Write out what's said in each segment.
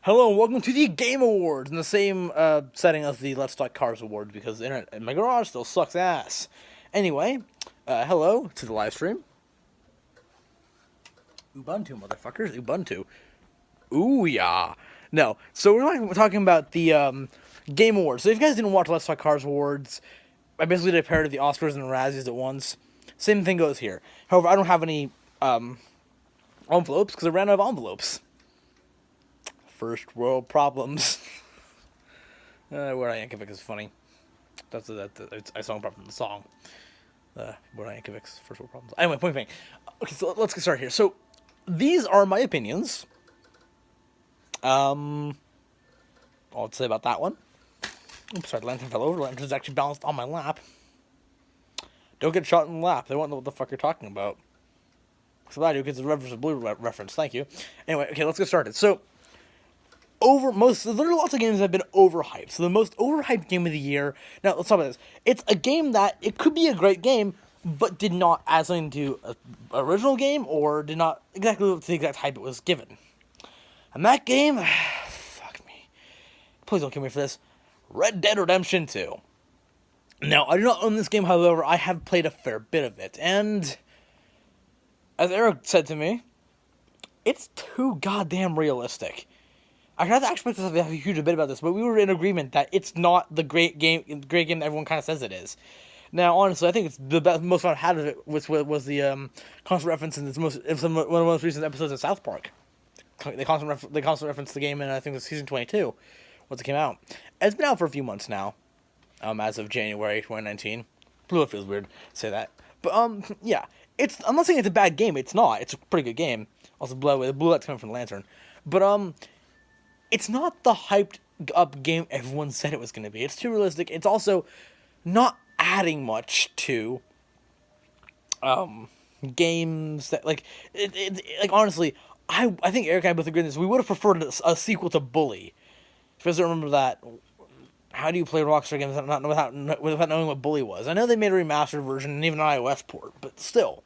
Hello and welcome to the Game Awards in the same setting as the Let's Talk Cars Awards because the internet in my garage still sucks ass. Anyway, hello to the live stream. Ubuntu, motherfuckers. Ubuntu. Ooh, yeah. No, so we're talking about the Game Awards. So if you guys didn't watch Let's Talk Cars Awards, I basically did a pair of the Oscars and the Razzies at once. Same thing goes here. However, I don't have any envelopes because I ran out of envelopes. First world problems. Where I Yankovic is funny. I saw him from the song. Where I Yankovic's first world problems. Anyway, point being. Okay, so let's get started here. So, these are my opinions. All to say about that one. Oops, sorry, the lantern fell over. The lantern's actually balanced on my lap. Don't get shot in the lap. They won't know what the fuck you're talking about. So I do, because it's a reference, a blue reference. Thank you. Anyway, okay, let's get started. So, there are lots of games that have been overhyped. So the most overhyped game of the year. Now let's talk about this. It's a game that it could be a great game, but did not add something to an original game, or did not exactly live up to the exact hype it was given. And that game, fuck me. Please don't kill me for this. Red Dead Redemption 2. Now I do not own this game, however, I have played a fair bit of it, and as Eric said to me, it's too goddamn realistic. I had to actually have a huge debate about this, but we were in agreement that it's not the great game that everyone kind of says it is. Now, honestly, I think it's the most fun I had of it was the constant reference in one of the most recent episodes of South Park. They constant reference the game in, I think it was season 22, once it came out. And it's been out for a few months now, as of January 2019. Blue, it feels weird to say that, but yeah, I'm not saying it's a bad game. It's not. It's a pretty good game. Also, the blue light's coming from the lantern, but it's not the hyped up game everyone said it was going to be. It's too realistic. It's also not adding much to games that, like, honestly, I think Eric and I both agree on this. We would have preferred a sequel to Bully. If you guys don't remember that, how do you play Rockstar games without knowing what Bully was? I know they made a remastered version and even an iOS port, but still.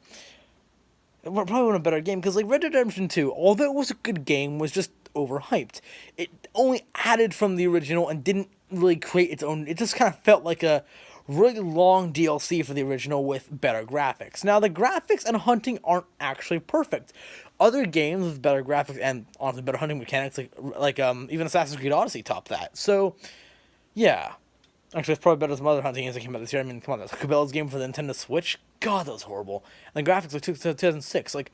It probably would have been a better game, because like Red Dead Redemption 2, although it was a good game, was just overhyped. It only added from the original and didn't really create its own. It just kind of felt like a really long DLC for the original with better graphics. Now, the graphics and hunting aren't actually perfect. Other games with better graphics and honestly better hunting mechanics, like even Assassin's Creed Odyssey, top that. So, yeah. Actually, it's probably better than some other hunting games that came out this year. I mean, come on, that's Cabela's game for the Nintendo Switch. God, that was horrible. And the graphics, like 2006, like,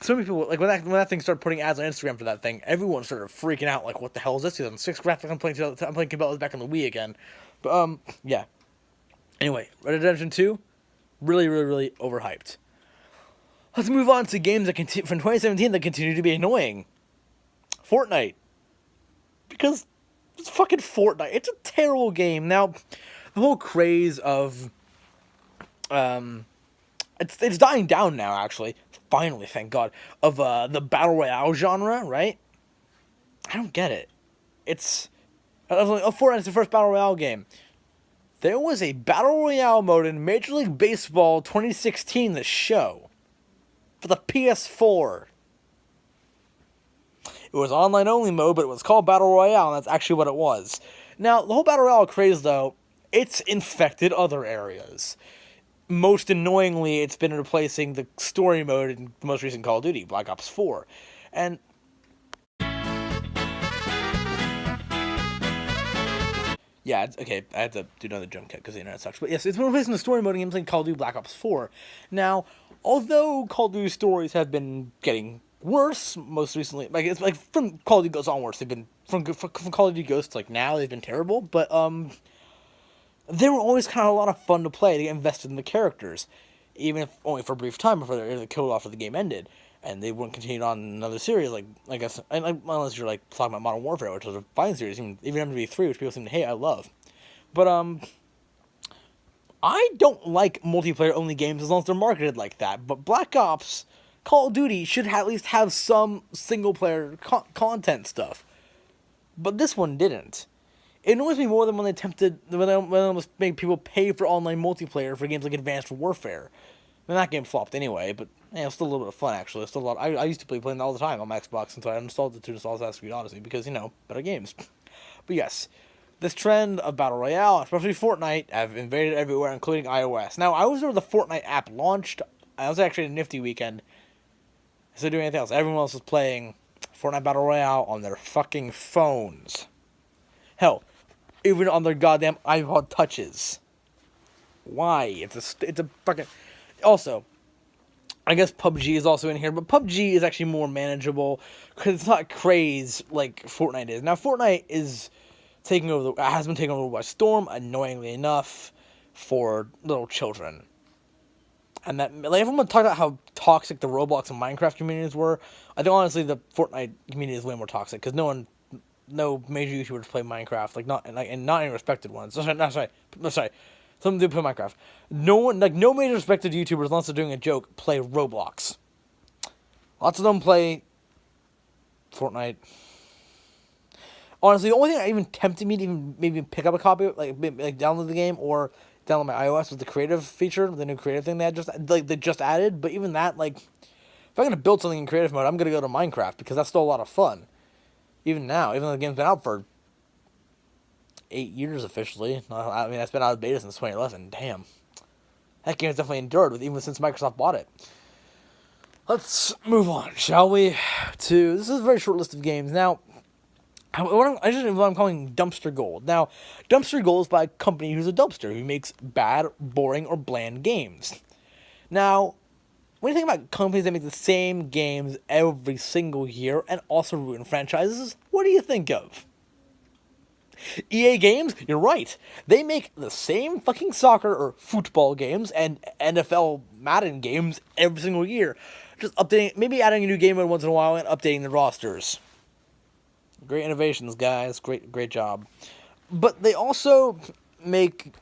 so many people, like, when that thing started putting ads on Instagram for that thing, everyone started freaking out, like, what the hell is this 2006 graphics? I'm playing Cabela's back on the Wii again. But, yeah. Anyway, Red Dead Redemption 2, really, really, really overhyped. Let's move on to games that from 2017 that continue to be annoying. Fortnite. Because it's fucking Fortnite. It's a terrible game. Now, the whole craze of, it's dying down now, actually. Finally, thank God. Of, the Battle Royale genre, right? I don't get it. Fortnite's the first Battle Royale game. There was a Battle Royale mode in Major League Baseball 2016, the show, for the PS4. It was online-only mode, but it was called Battle Royale, and that's actually what it was. Now, the whole Battle Royale craze, though, it's infected other areas. Most annoyingly, it's been replacing the story mode in the most recent Call of Duty, Black Ops 4. And yeah, okay, I had to do another jump cut because the internet sucks. But yes, it's been replacing the story mode in games like Call of Duty Black Ops 4. Now, although Call of Duty stories have been getting worse most recently, like, it's like from Call of Duty Ghosts onwards, they've been from Call of Duty Ghosts, like, now they've been terrible, but they were always kind of a lot of fun to play, to get invested in the characters, even if only for a brief time before they killed off or the game ended, and they wouldn't continue on another series, like, I guess, unless you're, like, talking about Modern Warfare, which was a fine series, even MW3, which people seem to hate, I love. But, I don't like multiplayer-only games as long as they're marketed like that, but Black Ops, Call of Duty should at least have some single-player content stuff. But this one didn't. It annoys me more than when they almost make people pay for online multiplayer for games like Advanced Warfare. And that game flopped anyway, but it was still a little bit of fun, actually. It's still a lot. I used to play playing that all the time on my Xbox until I uninstalled it to install Assassin's Creed Odyssey because, better games. But yes, this trend of Battle Royale, especially Fortnite, have invaded everywhere, including iOS. Now, I was where the Fortnite app launched. I was actually a nifty weekend. Instead of doing anything else, everyone else was playing Fortnite Battle Royale on their fucking phones. Hell, even on their goddamn iPod touches. Why? It's a fucking... Also, I guess PUBG is also in here, but PUBG is actually more manageable because it's not craze like Fortnite is. Now, Fortnite is has been taken over by storm, annoyingly enough, for little children. And that, like, everyone talked about how toxic the Roblox and Minecraft communities were. I think honestly the Fortnite community is way more toxic because no major YouTubers play Minecraft, and not any respected ones. Sorry. Some do play Minecraft. No major respected YouTubers, unless they're doing a joke, play Roblox. Lots of them play Fortnite. Honestly, the only thing that even tempted me to even maybe pick up a copy, like download the game or download my iOS, was the creative feature, the new creative thing they just added. But even that, if I'm gonna build something in creative mode, I'm gonna go to Minecraft because that's still a lot of fun. Even now, even though the game's been out for 8 years officially. I mean, it's been out of beta since 2011. Damn. That game's definitely endured even since Microsoft bought it. Let's move on, shall we? This is a very short list of games. Now, what I'm calling Dumpster Gold. Now, Dumpster Gold is by a company who's a dumpster, who makes bad, boring, or bland games. Now, when you think about companies that make the same games every single year and also ruin franchises, what do you think of? EA Games, you're right. They make the same fucking soccer or football games and NFL Madden games every single year. Just updating, maybe adding a new game mode once in a while and updating the rosters. Great innovations, guys. Great job. But they also make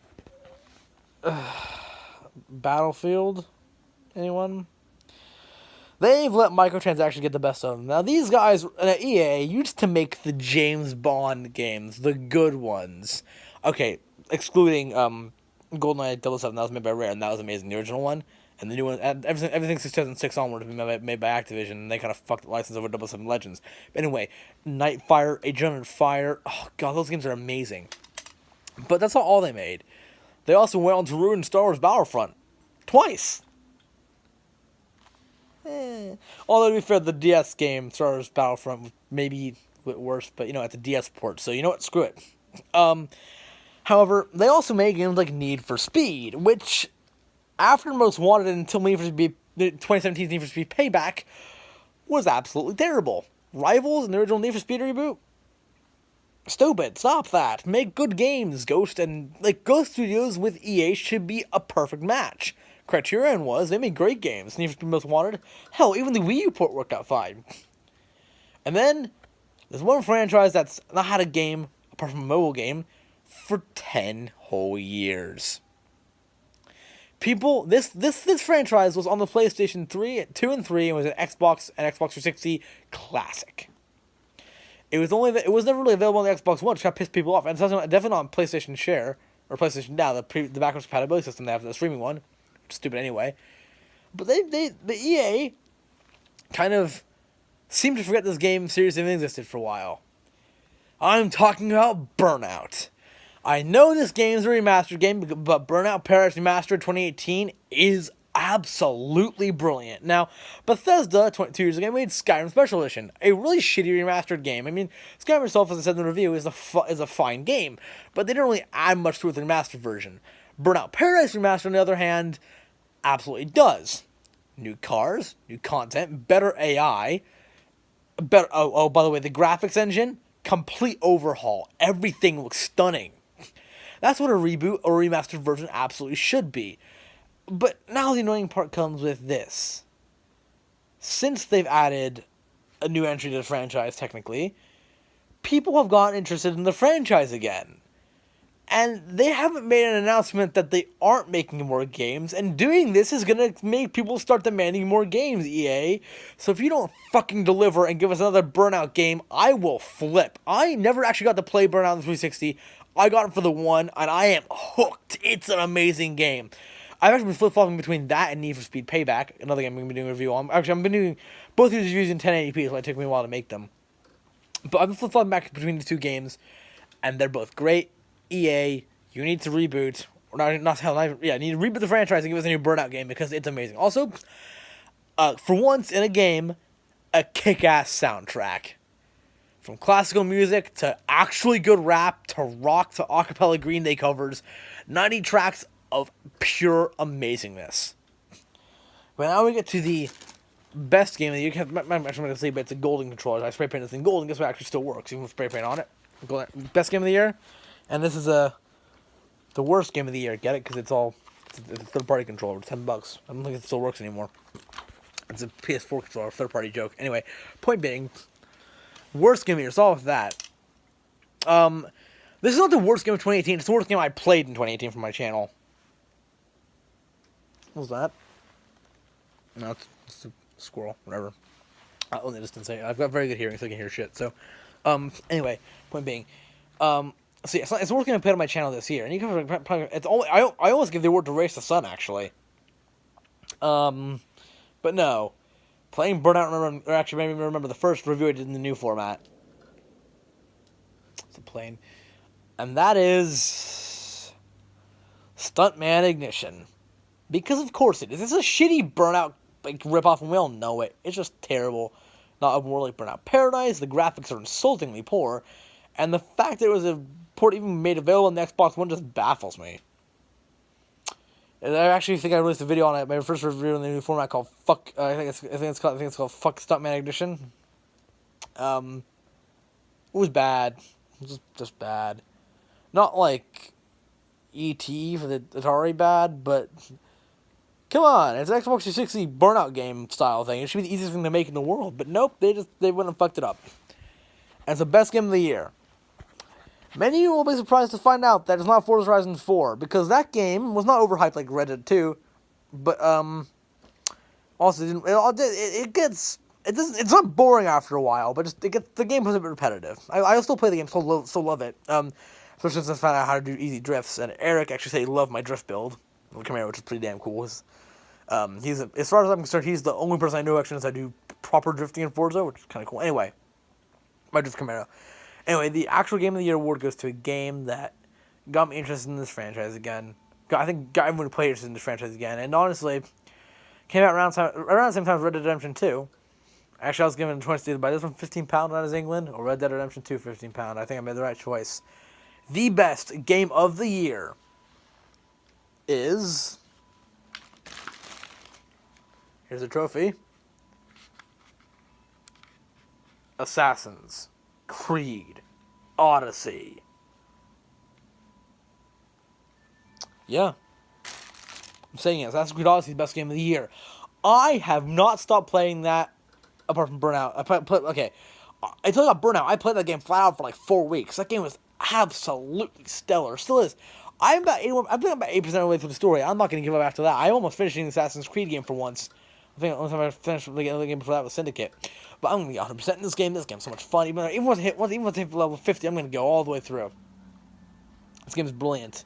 Battlefield. Anyone? They've let microtransactions get the best of them. Now, these guys at EA used to make the James Bond games, the good ones. Okay, excluding GoldenEye 007, that was made by Rare, and that was amazing, the original one. And the new one, everything since 2006 onward has been made by Activision, and they kind of fucked the license over 007 Legends. But anyway, Nightfire, Agent of Fire, oh god, those games are amazing. But that's not all they made. They also went on to ruin Star Wars Battlefront. Twice! Although, to be fair, the DS game, Star Wars Battlefront, was maybe a bit worse, but, it's a DS port, so you know what? Screw it. However, they also made games like Need for Speed, which, after Most Wanted until 2017's Need for Speed Payback, was absolutely terrible. Rivals in the original Need for Speed reboot? Stupid. Stop that. Make good games. Ghost Studios with EA should be a perfect match. Criterion was. They made great games. Need for Speed Most Wanted. Hell, even the Wii U port worked out fine. And then, there's one franchise that's not had a game, apart from a mobile game, for 10 whole years. People, this franchise was on the PlayStation 2 and 3, and was an Xbox and Xbox 360 classic. It was never really available on the Xbox One, which kind of pissed people off. And it's definitely not on PlayStation Share, or PlayStation Now, the backwards compatibility system they have, the streaming one. Stupid anyway. But the EA kind of seemed to forget this game seriously even existed for a while. I'm talking about Burnout. I know this game's a remastered game, but Burnout Paradise Remastered 2018 is absolutely brilliant. Now, Bethesda, 2 years ago, made Skyrim Special Edition, a really shitty remastered game. I mean, Skyrim itself, as I said in the review, is a fine game, but they didn't really add much to it in the remastered version. Burnout Paradise Remastered, on the other hand, absolutely does. New cars, new content, better AI, by the way, the graphics engine, complete overhaul. Everything looks stunning. That's what a reboot or remastered version absolutely should be. But now the annoying part comes with this. Since they've added a new entry to the franchise, technically, people have gotten interested in the franchise again. And they haven't made an announcement that they aren't making more games, and doing this is going to make people start demanding more games, EA. So if you don't fucking deliver and give us another Burnout game, I will flip. I never actually got to play Burnout on the 360. I got it for the one, and I am hooked. It's an amazing game. I've actually been flip-flopping between that and Need for Speed Payback, another game I'm going to be doing a review on. Actually, I've been doing both these reviews in 1080p, so it took me a while to make them. But I've been flip-flopping back between the two games, and they're both great. EA, you need to reboot. Or not you need to reboot the franchise and give us a new Burnout game because it's amazing. Also, for once in a game, a kick-ass soundtrack. From classical music to actually good rap to rock to acapella Green Day covers, 90 tracks of pure amazingness. But now we get to the best game of the year. I'm actually going to say, but it's a golden controller. I spray painted this thing golden. Guess what? It actually still works, even with spray paint on it. Best game of the year, and this is the worst game of the year. Get it? Because it's a third-party controller. $10. I don't think it still works anymore. It's a PS4 controller, third-party joke. Anyway, point being, worst game of the year. So off with that. This is not the worst game of 2018. It's the worst game I played in 2018 for my channel. What was that? No, it's a squirrel. Whatever. Only just didn't say it. I've got very good hearing, so I can hear shit. So, anyway, point being, so yeah, it's the worst game I played on my channel this year. And you can probably, I almost give the award to Race the Sun, actually. But no. Playing Burnout, or actually, maybe remember the first review I did in the new format. It's a plane. And that is Stuntman Ignition. Because of course it is. It's a shitty Burnout ripoff, and we all know it. It's just terrible. Not open world like Burnout Paradise. The graphics are insultingly poor. And the fact that it was a port even made available on the Xbox One just baffles me. And I actually think I released a video on it. My first review in the new format called Fuck. I think it's called Fuck Stuntman Ignition. It was bad. It was just bad. Not like E.T. for the Atari bad, but come on, it's an Xbox 360 Burnout game style thing. It should be the easiest thing to make in the world, but nope, they went and fucked it up. And it's the best game of the year. Many of you will be surprised to find out that it's not Forza Horizon 4, because that game was not overhyped like Red Dead 2, but also it's not boring after a while, but the game was a bit repetitive. I still play the game, still love it. Especially since I found out how to do easy drifts, and Eric actually said he loved my drift build, which is pretty damn cool. As far as I'm concerned, he's the only person I know actually knows how to do proper drifting in Forza, which is kind of cool. Anyway, my drift Camaro. Anyway, the actual Game of the Year award goes to a game that got me interested in this franchise again. I think got everyone to play interested in this franchise again, and honestly, came out around the same time as Red Dead Redemption 2. Actually, I was given a choice to either buy this one £15 out of England or Red Dead Redemption 2 £15. I think I made the right choice. The best game of the year is... Here's a trophy. Assassin's Creed Odyssey. Yeah. I'm saying it. Assassin's Creed Odyssey is the best game of the year. I have not stopped playing that apart from Burnout. Okay. Until I got Burnout, I played that game flat out for like 4 weeks. That game was absolutely stellar. Still is. I've been about 8% of the way through the story. I'm not going to give up after that. I almost finished the Assassin's Creed game for once. I think the only time I finished the game before that was Syndicate. But I'm going to be 100% in this game. This game's so much fun. Even once I hit level 50, I'm going to go all the way through. This game is brilliant.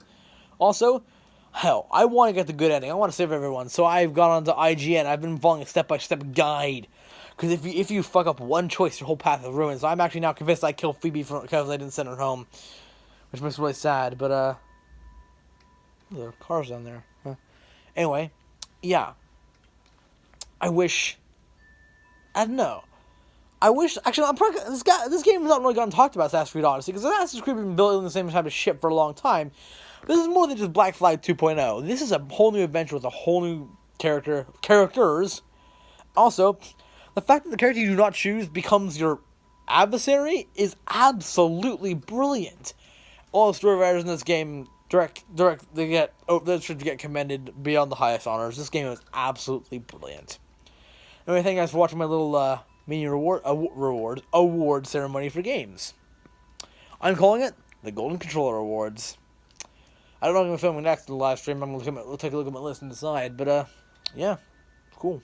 Also, hell, I want to get the good ending. I want to save everyone. So I've gone onto IGN. I've been following a step-by-step guide. Because if you fuck up one choice, your whole path is ruined. So I'm actually now convinced I killed Phoebe because I didn't send her home. Which makes me really sad. But, there are cars down there. Huh. Anyway, yeah. I don't know. Actually, this game has not really gotten talked about, Assassin's Creed Odyssey, because Assassin's Creed has been built in the same type of ship for a long time. This is more than just Black Flag 2.0. This is a whole new adventure with a whole new characters. Also, the fact that the character you do not choose becomes your adversary is absolutely brilliant. All the story writers in this game they should get commended beyond the highest honors. This game is absolutely brilliant. Anyway, thank you guys for watching my little mini award ceremony for games. I'm calling it the Golden Controller Awards. I don't know if I'm filming next in the live stream. I'm going to take a look at my list and decide. But, yeah, cool.